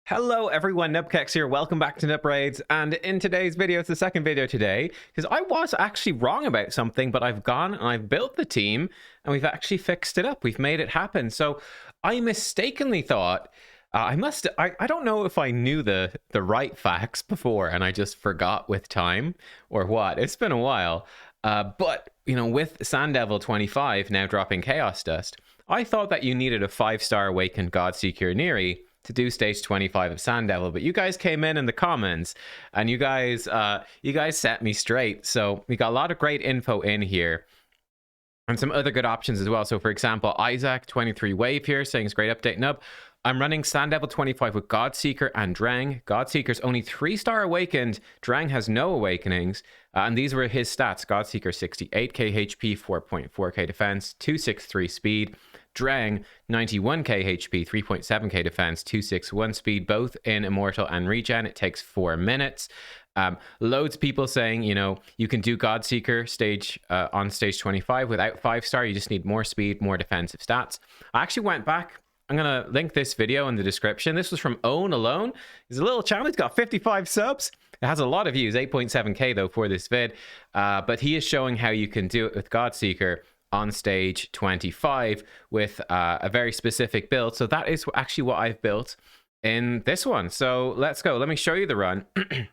Hello everyone, nubkeks here. Welcome back to Nub Raids. And in today's video, it's the second video today, because I was actually wrong about something, but I've gone and I've built the team and we've actually fixed it up. We've made it happen. So I mistakenly thought I don't know if I knew the right facts before and I just forgot with time or what. It's been a while. But you know, with Sand Devil 25 now dropping Chaos Dust, I thought that you needed a 5-star Awakened Godseeker Neri to do stage 25 of Sand Devil, but you guys came in the comments and you guys set me straight. So we got a lot of great info in here and some other good options as well. So for example, Isaac 23 Wave here saying it's great update. Nub, I'm running Sand Devil 25 with Godseeker and Drang. Godseeker's only 3-star awakened. Drang has no awakenings. And these were his stats. Godseeker 68k HP, 4.4k defense, 263 speed. Drang 91k HP, 3.7k defense, 261 speed, both in Immortal and Regen. It takes 4 minutes. Loads of people saying, you know, you can do Godseeker stage on stage 25 without 5-star. You just need more speed, more defensive stats. I actually went back. I'm going to link this video in the description. This was from Own Alone. He's a little channel. He's got 55 subs. It has a lot of views, 8.7k though for this vid. But he is showing how you can do it with Godseeker on stage 25 with a very specific build. So that is actually what I've built in this one. So let's go. Let me show you the run. And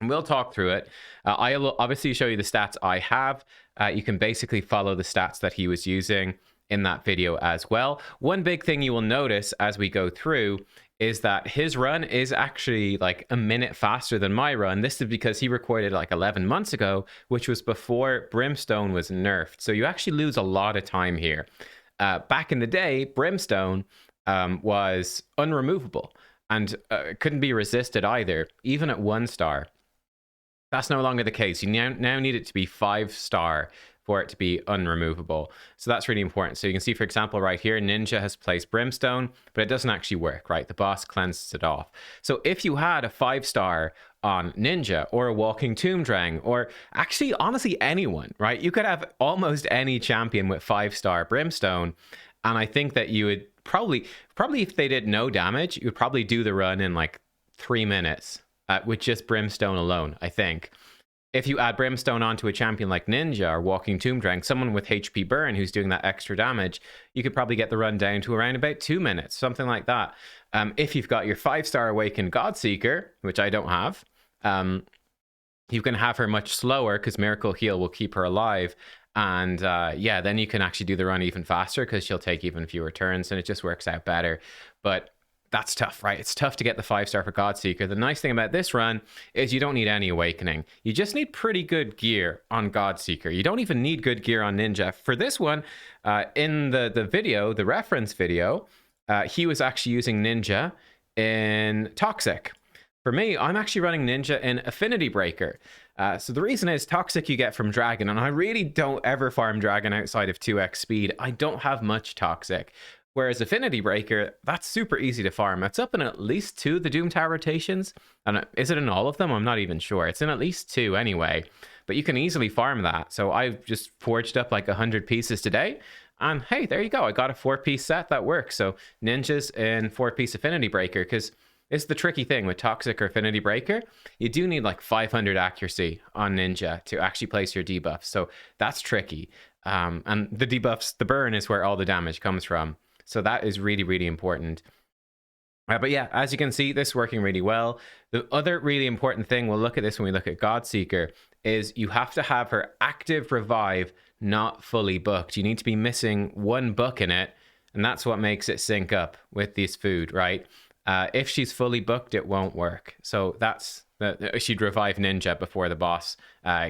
we'll talk through it. I'll obviously show you the stats I have. You can basically follow the stats that he was using in that video as well. One big thing you will notice as we go through is that his run is actually like a minute faster than my run. This is because he recorded like 11 months ago, which was before Brimstone was nerfed. So you actually lose a lot of time here. Back in the day, Brimstone was unremovable and couldn't be resisted either, even at 1-star. That's no longer the case. You now need it to be 5-star for it to be unremovable. So that's really important. So you can see, for example, right here, Ninja has placed Brimstone, but it doesn't actually work, right? The boss cleanses it off. So if you had a 5-star on Ninja or a Walking Tomb Drang, or actually, honestly, anyone, right? You could have almost any champion with 5-star Brimstone. And I think that you would probably if they did no damage, you would probably do the run in like 3 minutes with just Brimstone alone, I think. If you add Brimstone onto a champion like Ninja or Walking Tomb Drang, someone with HP burn who's doing that extra damage, you could probably get the run down to around about 2 minutes, something like that. If you've got your 5-star Awakened Godseeker, which I don't have, you can have her much slower because Miracle Heal will keep her alive. And yeah, then you can actually do the run even faster because she'll take even fewer turns and it just works out better. But that's tough, right? It's tough to get the 5-star for Godseeker. The nice thing about this run is you don't need any awakening. You just need pretty good gear on Godseeker. You don't even need good gear on Ninja. For this one, in the video, the reference video, he was actually using Ninja in Toxic. For me, I'm actually running Ninja in Affinity Breaker. So the reason is Toxic you get from Dragon, and I really don't ever farm Dragon outside of 2x speed. I don't have much Toxic. Whereas Affinity Breaker, that's super easy to farm. It's up in at least 2 of the Doom Tower rotations. And is it in all of them? I'm not even sure. It's in at least 2 anyway. But you can easily farm that. So I've just forged up like 100 pieces today. And hey, there you go. I got a 4-piece set that works. So Ninja's in 4-piece Affinity Breaker. Because it's the tricky thing with Toxic or Affinity Breaker. You do need like 500 accuracy on Ninja to actually place your debuffs. So that's tricky. And the debuffs, the burn is where all the damage comes from. So that is really, really important. But yeah, as you can see, this is working really well. The other really important thing, we'll look at this when we look at Godseeker, is you have to have her active revive not fully booked. You need to be missing 1 book in it, and that's what makes it sync up with this food, right? If she's fully booked, it won't work. So that's she'd revive Ninja before the boss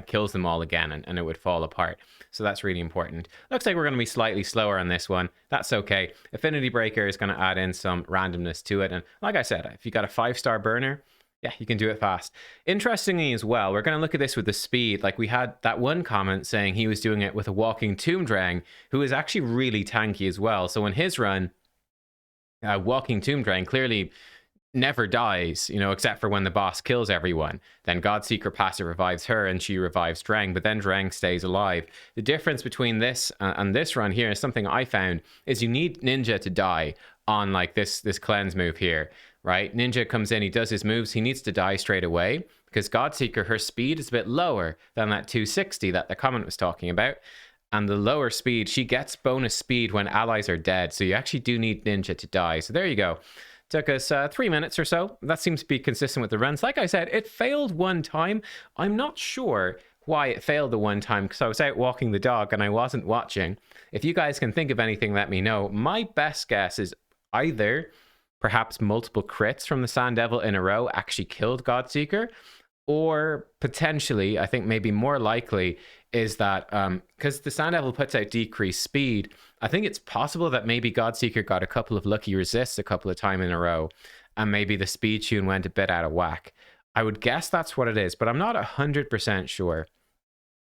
kills them all again, and it would fall apart. So that's really important. Looks like we're going to be slightly slower on this one. That's okay. Affinity Breaker is going to add in some randomness to it. And like I said, if you got a 5-star burner, yeah, you can do it fast. Interestingly as well, we're going to look at this with the speed. Like we had that one comment saying he was doing it with a Walking Tomb Drang, who is actually really tanky as well. So in his run, Walking Tomb Drang clearly never dies, you know, except for when the boss kills everyone. Then Godseeker passive revives her and she revives Drang, but then Drang stays alive. The difference between this and this run here is something I found is you need Ninja to die on like this cleanse move here. right? Ninja comes in, he does his moves, he needs to die straight away because Godseeker, her speed is a bit lower than that 260 that the comment was talking about. And the lower speed, she gets bonus speed when allies are dead. So you actually do need Ninja to die. So there you go. Took us 3 minutes or so. That seems to be consistent with the runs. Like I said, it failed one time. I'm not sure why it failed the one time because I was out walking the dog and I wasn't watching. If you guys can think of anything, let me know. My best guess is either perhaps multiple crits from the Sand Devil in a row actually killed Godseeker, or potentially, I think maybe more likely, is that because the Sand Devil puts out decreased speed, I think it's possible that maybe Godseeker got a couple of lucky resists a couple of times in a row, and maybe the speed tune went a bit out of whack. I would guess that's what it is, but I'm not 100% sure.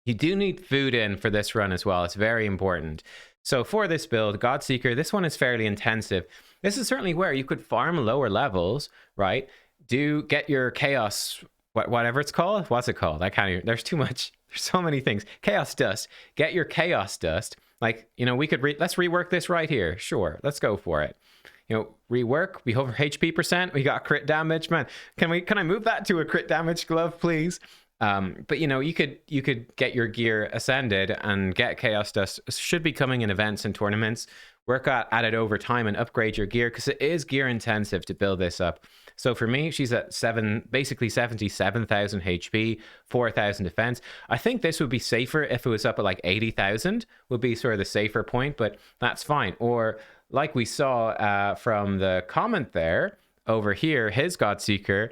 You do need food in for this run as well. It's very important. So for this build, Godseeker, this one is fairly intensive. This is certainly where you could farm lower levels, right? Do get your chaos, whatever it's called. What's it called? I can't even, there's too much. There's so many things. Chaos dust. Get your chaos dust. Like, you know, we could, let's rework this right here. Sure, let's go for it. You know, rework. We hover HP %. We got crit damage, man. Can I move that to a crit damage glove, please? But you know, you could get your gear ascended and get chaos dust. Should be coming in events and tournaments. Work at it over time and upgrade your gear because it is gear intensive to build this up. So for me, she's at basically 77,000 HP, 4,000 defense. I think this would be safer if it was up at like 80,000 would be sort of the safer point, but that's fine. Or like we saw from the comment there over here, his Godseeker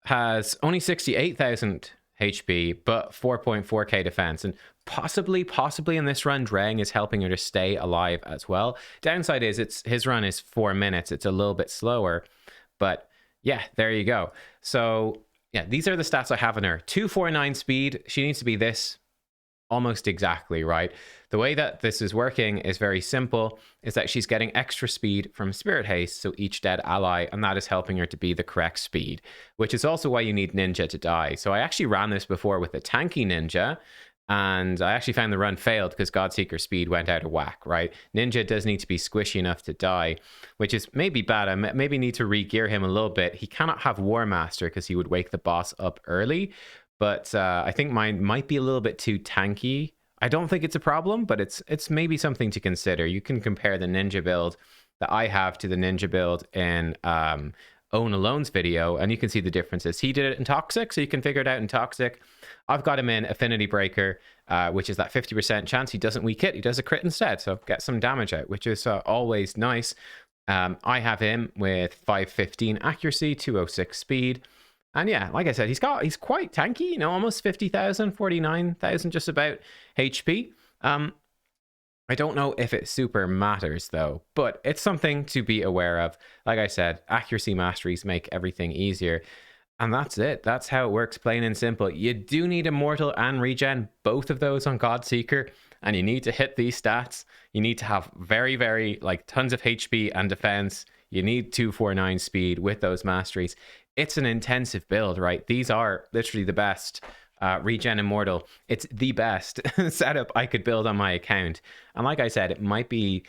has only 68,000 HP, but 4.4k defense. And possibly in this run, Drang is helping her to stay alive as well. Downside is his run is 4 minutes. It's a little bit slower, but yeah, there you go. So yeah, these are the stats I have on her. 249 speed. She needs to be this almost exactly, right? The way that this is working is very simple, is that she's getting extra speed from Spirit Haste, so each dead ally, and that is helping her to be the correct speed, which is also why you need Ninja to die. So I actually ran this before with a tanky Ninja, and I actually found the run failed because Godseeker speed went out of whack, right? Ninja does need to be squishy enough to die, which is maybe bad. I maybe need to re-gear him a little bit. He cannot have War Master because he would wake the boss up early, but I think mine might be a little bit too tanky. I don't think it's a problem, but it's maybe something to consider. You can compare the Ninja build that I have to the Ninja build in Own Alone's video, and you can see the differences. He did it in Toxic, so you can figure it out in Toxic. I've got him in Affinity Breaker, which is that 50% chance he doesn't weak hit. He does a crit instead, so get some damage out, which is always nice. I have him with 515 accuracy, 206 speed. And yeah, like I said, he's quite tanky, you know, almost 50,000, 49,000 just about HP. I don't know if it super matters though, but it's something to be aware of. Like I said, accuracy masteries make everything easier. And that's it. That's how it works, plain and simple. You do need Immortal and Regen, both of those on Godseeker, and you need to hit these stats. You need to have very, very, like, tons of HP and defense. You need 249 speed with those masteries. It's an intensive build, right? These are literally the best. Regen Immortal, it's the best setup I could build on my account. And like I said, it might be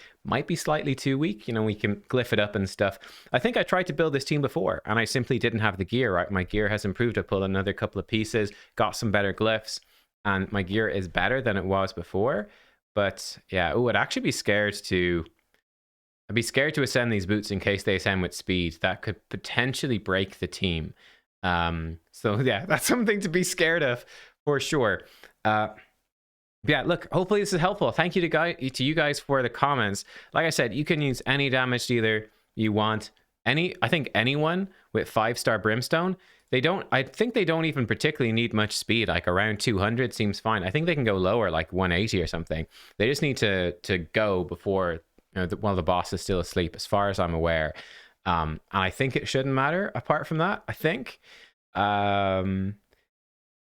slightly too weak. You know, we can glyph it up and stuff. I think I tried to build this team before and I simply didn't have the gear, right? My gear has improved. I pulled another couple of pieces, got some better glyphs, and my gear is better than it was before. But yeah, I'd actually be scared to... I'd be scared to ascend these boots in case they ascend with speed. That could potentially break the team. So yeah, that's something to be scared of for sure. Yeah, look, hopefully this is helpful. Thank you to you guys for the comments. Like I said, you can use any damage dealer you want. I think anyone with 5-star Brimstone, I think they don't even particularly need much speed. Like around 200 seems fine. I think they can go lower, like 180 or something. They just need to go before, you know, while the boss is still asleep, as far as I'm aware. And I think it shouldn't matter apart from that, I think. But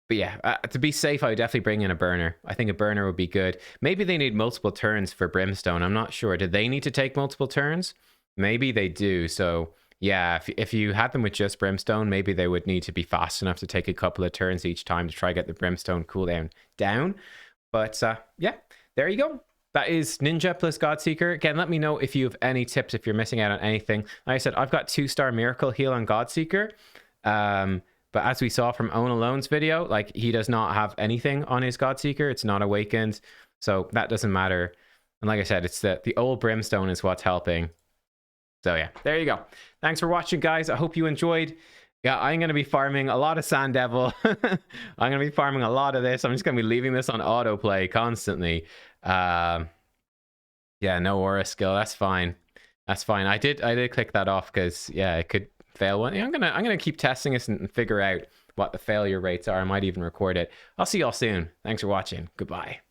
yeah, to be safe, I would definitely bring in a burner. I think a burner would be good. Maybe they need multiple turns for Brimstone. I'm not sure. Did they need to take multiple turns? Maybe they do. So yeah, if you had them with just Brimstone, maybe they would need to be fast enough to take a couple of turns each time to try to get the Brimstone cooldown down. But yeah, there you go. that is Ninja plus Godseeker. Again, let me know if you have any tips, if you're missing out on anything. Like I said, I've got 2-star Miracle Heal on Godseeker. But as we saw from Own Alone's video, like, he does not have anything on his Godseeker. It's not awakened, so that doesn't matter. And like I said, it's the old Brimstone is what's helping. So yeah, there you go. Thanks for watching, guys. I hope you enjoyed. Yeah, I'm going to be farming a lot of Sand Devil. I'm going to be farming a lot of this. I'm just going to be leaving this on autoplay constantly. Yeah, no aura skill. That's fine. That's fine. I did click that off because, yeah, it could fail one. Yeah, I'm gonna keep testing this and figure out what the failure rates are. I might even record it. I'll see y'all soon. Thanks for watching. Goodbye.